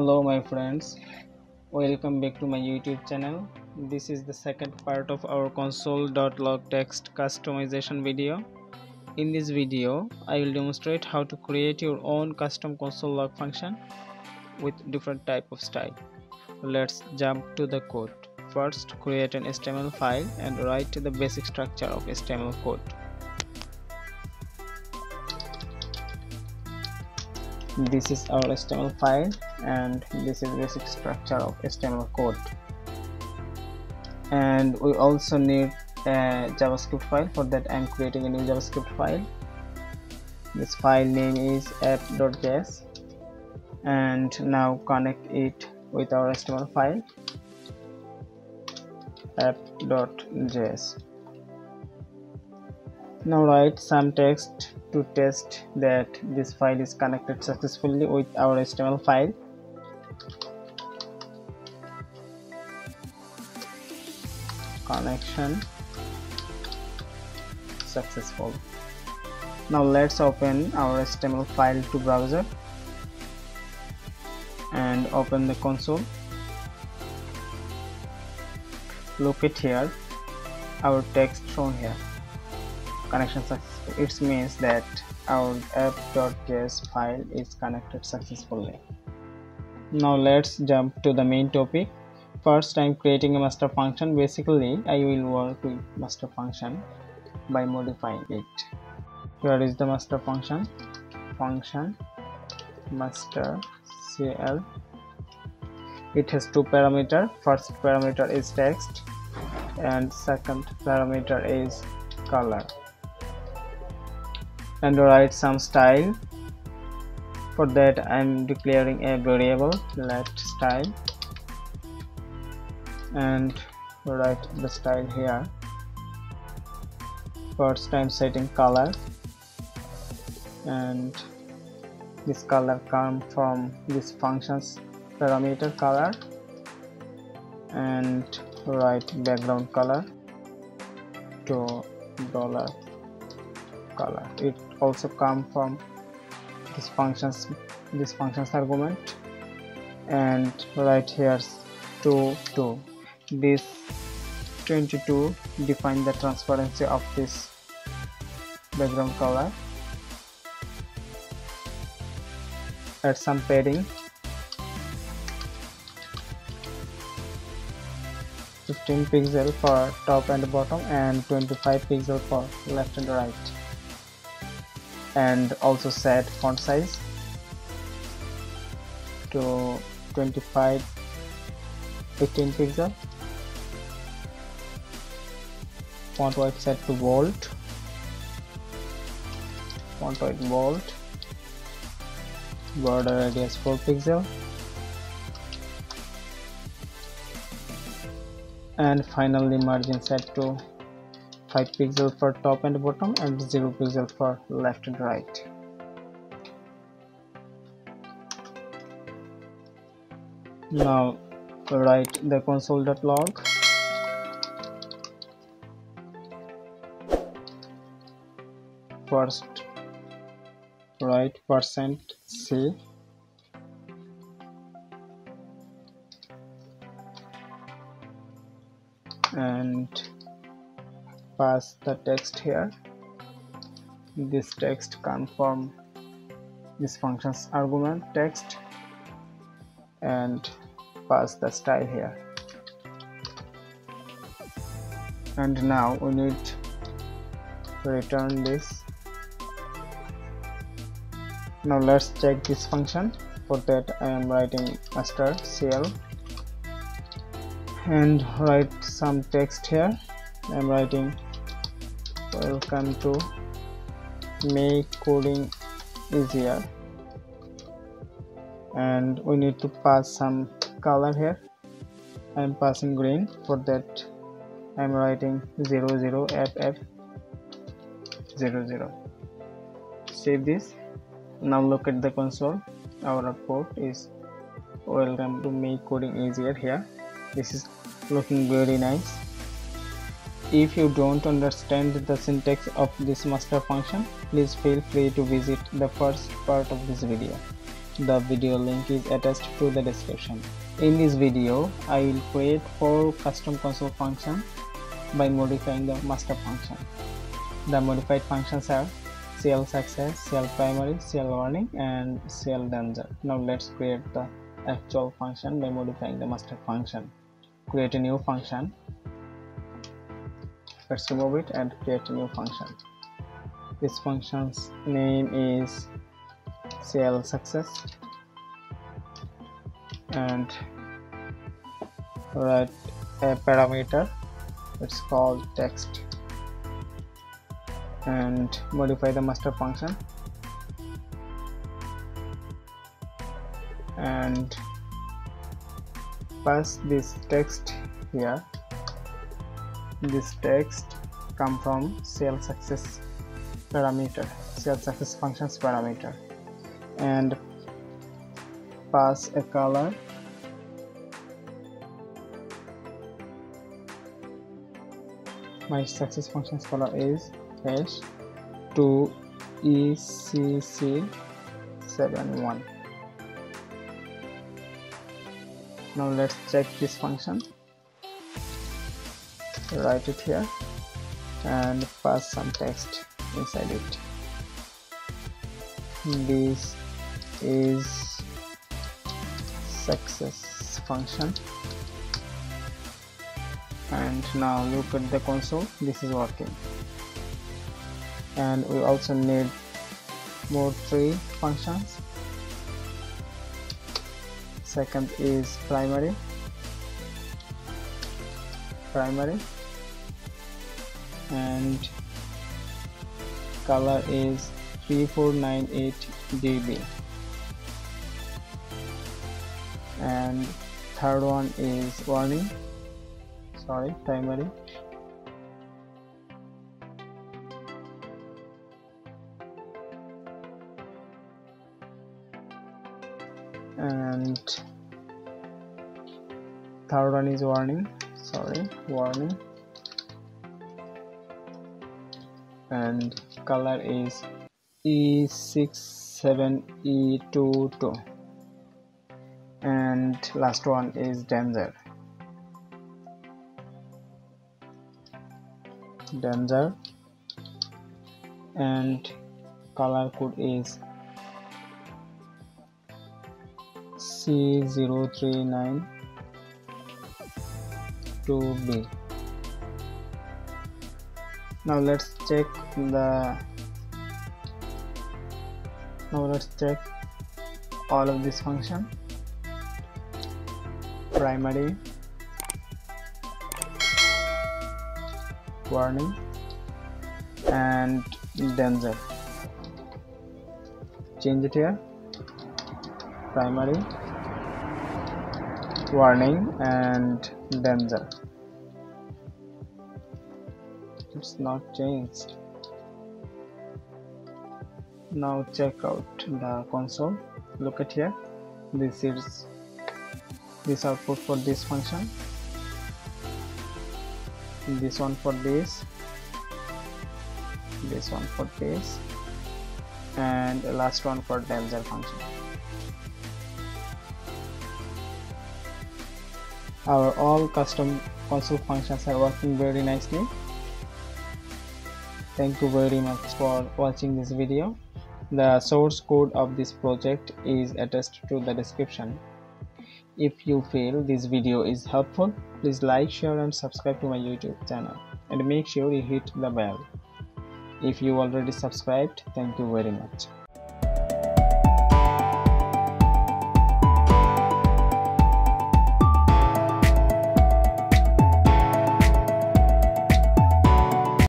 Hello my friends, welcome back to my YouTube channel. This is the second part of our console.log text customization video. In this video, I will demonstrate how to create your own custom console log function with different type of style. Let's jump to the code. First, create an HTML file and write the basic structure of HTML code. This is our HTML file and this is basic structure of HTML code. And we also need a JavaScript file. For that I am creating a new JavaScript file. This file name is app.js, and now connect it with our HTML file app.js. Now write some text to test that this file is connected successfully with our HTML file. Connection successful. Now let's open our HTML file to browser and open the console. Look at here, our text shown here. Connection successful. It means that our app.js file is connected successfully. Now let's jump to the main topic. First, I am creating a master function. Basically, I will work with master function by modifying it. Here is the master function. Function master cl. It has two parameters. First parameter is text and second parameter is color. And write some style. For that I am declaring a variable let style and write the style here. First I am setting color, and this color comes from this function's parameter color, and write background color to $color. It also comes from this function's argument, and write here 2. This 22 define the transparency of this background color. Add some padding, 15 pixel for top and bottom and 25 pixel for left and right. And also set font size to 18 pixel. Font weight set to bold. Font weight bold. Border radius 4 pixel. And finally margin set to 5 pixel for top and bottom and 0 pixel for left and right. Now write the console.log. First write %c and pass the text here. This text comes from this function's argument text, and pass the style here. And now we need to return this. Now let's check this function. For that I am writing master cl and write some text here. I am writing welcome to make coding easier, and we need to pass some color here. I am passing green. For that I am writing 00ff00. Save this. Now look at the console. Our output is welcome to make coding easier here. This is looking very nice. If you don't understand the syntax of this master function, please feel free to visit the first part of this video. The video link is attached to the description. In this video, I will create 4 custom console functions by modifying the master function. The modified functions are CL success, CL primary, CL warning, and CL danger. Now let's create the actual function by modifying the master function. Create a new function. Let's remove it and create a new function. This function's name is CL success, and write a parameter. It's called text, and modify the master function and pass this text here. This text come from CL success parameter, CL success functions parameter, and pass a color. My success functions color is hash to ECC71. Now let's check this function. Write it here and pass some text inside it. This is success function, and now look at the console. This is working, and we also need more 3 functions. Second is primary, and color is 3498 dB, and third one is primary, and third one is warning, and color is E67E22, and last one is danger, and color code is C0392B. Now let's check all of this function. Primary, warning, and danger. Change it here. Primary, warning, and danger. It's not changed. Now check out the console. Look at here. This is this output for this function, this one for this one for this, and the last one for danger function. Our all custom console functions are working very nicely. Thank you very much for watching this video. The source code of this project is attached to the description. If you feel this video is helpful, please like, share, and subscribe to my YouTube channel, and make sure you hit the bell. If you already subscribed, thank you very much.